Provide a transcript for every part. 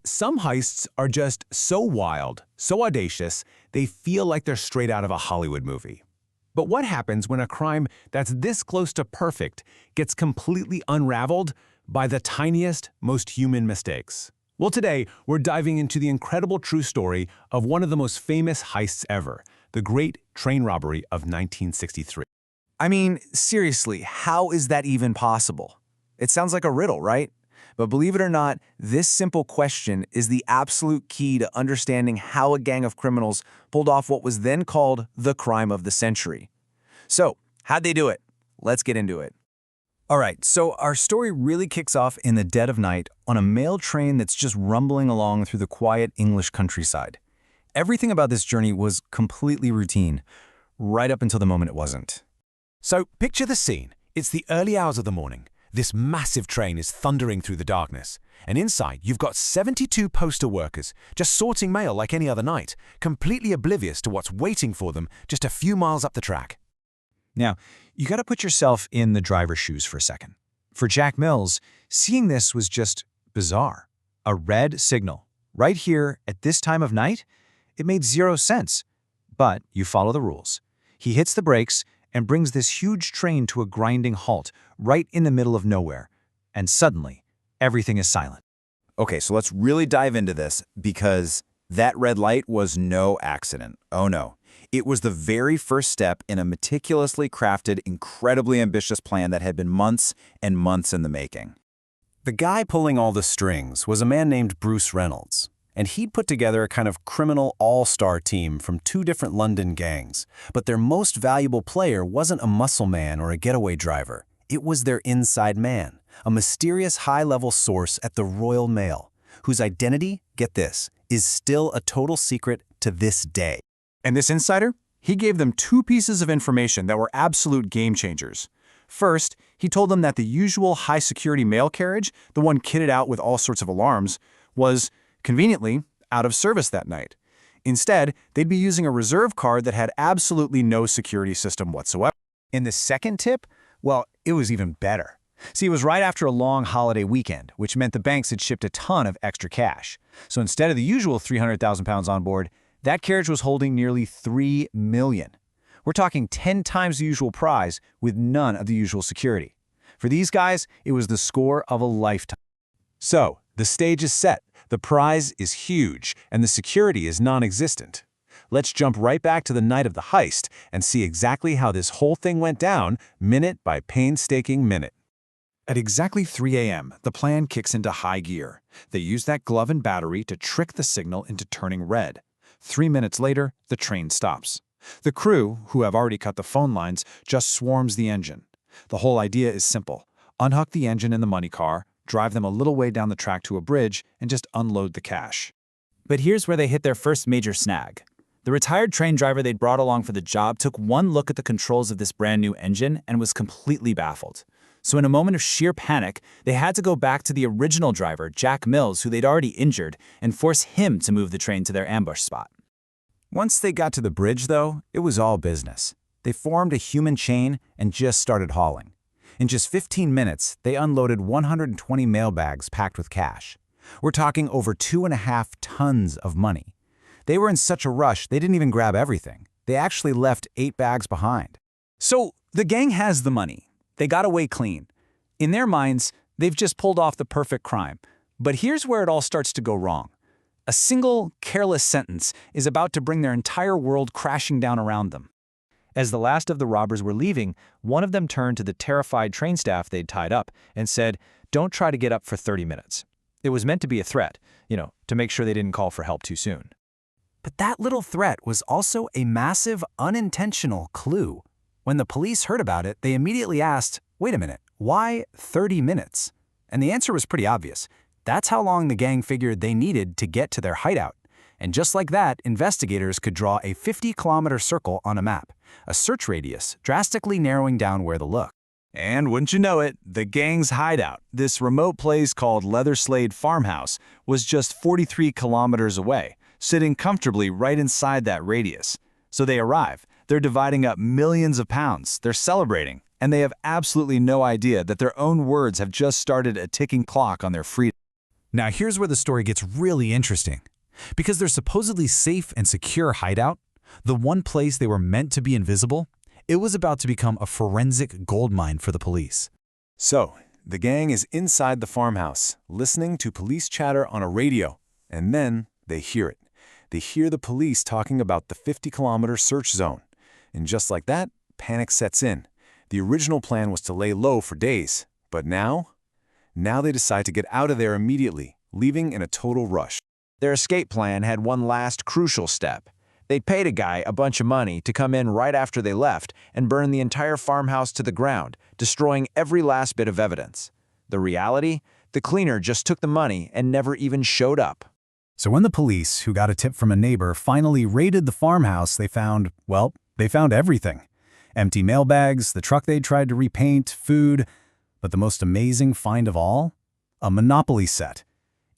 Some heists are just so wild, so audacious, they feel like they're straight out of a Hollywood movie. But what happens when a crime that's this close to perfect gets completely unraveled by the tiniest, most human mistakes? Well, today, we're diving into the incredible true story of one of the most famous heists ever, the Great Train Robbery of 1963. I mean, seriously, how is that even possible? It sounds like a riddle, right? But believe it or not, this simple question is the absolute key to understanding how a gang of criminals pulled off what was then called the crime of the century. So, how'd they do it? Let's get into it. All right, so our story really kicks off in the dead of night on a mail train that's just rumbling along through the quiet English countryside. Everything about this journey was completely routine, right up until the moment it wasn't. So, picture the scene. It's the early hours of the morning. This massive train is thundering through the darkness, and inside you've got 72 postal workers just sorting mail like any other night, completely oblivious to what's waiting for them just a few miles up the track. Now, you gotta put yourself in the driver's shoes for a second. For Jack Mills, seeing this was just bizarre. A red signal, right here at this time of night, it made zero sense. But you follow the rules. He hits the brakes and brings this huge train to a grinding halt right in the middle of nowhere. And suddenly, everything is silent. Okay, so let's really dive into this because that red light was no accident. Oh no. It was the very first step in a meticulously crafted, incredibly ambitious plan that had been months and months in the making. The guy pulling all the strings was a man named Bruce Reynolds, and he'd put together a kind of criminal all-star team from two different London gangs. But their most valuable player wasn't a muscle man or a getaway driver. It was their inside man, a mysterious high-level source at the Royal Mail, whose identity, get this, is still a total secret to this day. And this insider? He gave them two pieces of information that were absolute game changers. First, he told them that the usual high-security mail carriage, the one kitted out with all sorts of alarms, was, conveniently, out of service that night. Instead, they'd be using a reserve card that had absolutely no security system whatsoever. In the second tip, well, it was even better. See, it was right after a long holiday weekend, which meant the banks had shipped a ton of extra cash. So instead of the usual 300,000 pounds on board, that carriage was holding nearly 3 million. We're talking 10 times the usual prize with none of the usual security. For these guys, it was the score of a lifetime. So, the stage is set, the prize is huge, and the security is non-existent. Let's jump right back to the night of the heist and see exactly how this whole thing went down, minute by painstaking minute. At exactly 3 a.m., the plan kicks into high gear. They use that glove and battery to trick the signal into turning red. 3 minutes later, the train stops. The crew, who have already cut the phone lines, just swarms the engine. The whole idea is simple. Unhook the engine in the money car, drive them a little way down the track to a bridge, and just unload the cash. But here's where they hit their first major snag. The retired train driver they'd brought along for the job took one look at the controls of this brand new engine and was completely baffled. So in a moment of sheer panic, they had to go back to the original driver, Jack Mills, who they'd already injured, and force him to move the train to their ambush spot. Once they got to the bridge, though, it was all business. They formed a human chain and just started hauling. In just 15 minutes, they unloaded 120 mail bags packed with cash. We're talking over 2.5 tons of money. They were in such a rush, they didn't even grab everything. They actually left 8 bags behind. So the gang has the money. They got away clean. In their minds, they've just pulled off the perfect crime. But here's where it all starts to go wrong. A single, careless sentence is about to bring their entire world crashing down around them. As the last of the robbers were leaving, one of them turned to the terrified train staff they'd tied up and said, "Don't try to get up for 30 minutes. It was meant to be a threat, to make sure they didn't call for help too soon. But that little threat was also a massive, unintentional clue. When the police heard about it, they immediately asked, wait a minute, why 30 minutes? And the answer was pretty obvious. That's how long the gang figured they needed to get to their hideout. And just like that, investigators could draw a 50-kilometer circle on a map, a search radius drastically narrowing down where to look. And wouldn't you know it, the gang's hideout, this remote place called Leatherslade Farmhouse, was just 43 kilometers away, sitting comfortably right inside that radius. So they arrive. They're dividing up millions of pounds. They're celebrating. And they have absolutely no idea that their own words have just started a ticking clock on their freedom. Now here's where the story gets really interesting. Because their supposedly safe and secure hideout, the one place they were meant to be invisible, it was about to become a forensic goldmine for the police. So, the gang is inside the farmhouse, listening to police chatter on a radio, and then they hear it. They hear the police talking about the 50-kilometer search zone. And just like that, panic sets in. The original plan was to lay low for days, but now they decide to get out of there immediately, leaving in a total rush. Their escape plan had one last crucial step. They'd paid a guy a bunch of money to come in right after they left and burn the entire farmhouse to the ground, destroying every last bit of evidence. The reality? The cleaner just took the money and never even showed up. So when the police, who got a tip from a neighbor, finally raided the farmhouse, they found everything. Empty mailbags, the truck they'd tried to repaint, food, but the most amazing find of all? A Monopoly set.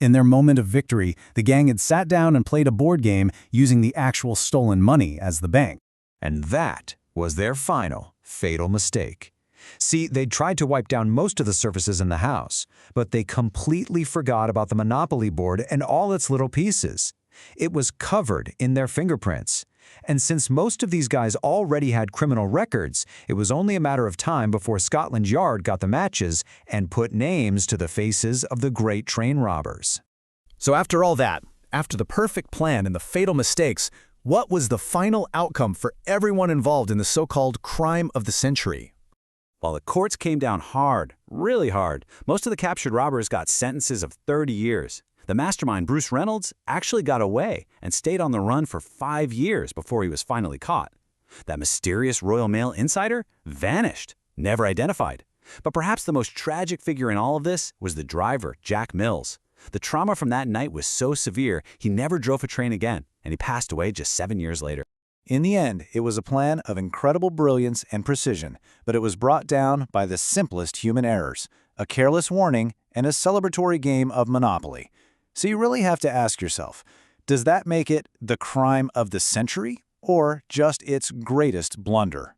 In their moment of victory, the gang had sat down and played a board game using the actual stolen money as the bank. And that was their final, fatal mistake. See, they'd tried to wipe down most of the surfaces in the house, but they completely forgot about the Monopoly board and all its little pieces. It was covered in their fingerprints. And since most of these guys already had criminal records, it was only a matter of time before Scotland Yard got the matches and put names to the faces of the great train robbers. So after all that, after the perfect plan and the fatal mistakes, what was the final outcome for everyone involved in the so-called crime of the century? While the courts came down hard, really hard, most of the captured robbers got sentences of 30 years. The mastermind, Bruce Reynolds, actually got away and stayed on the run for 5 years before he was finally caught. That mysterious Royal Mail insider vanished, never identified. But perhaps the most tragic figure in all of this was the driver, Jack Mills. The trauma from that night was so severe, he never drove a train again, and he passed away just 7 years later. In the end, it was a plan of incredible brilliance and precision, but it was brought down by the simplest human errors, a careless warning, and a celebratory game of Monopoly. So you really have to ask yourself, does that make it the crime of the century or just its greatest blunder?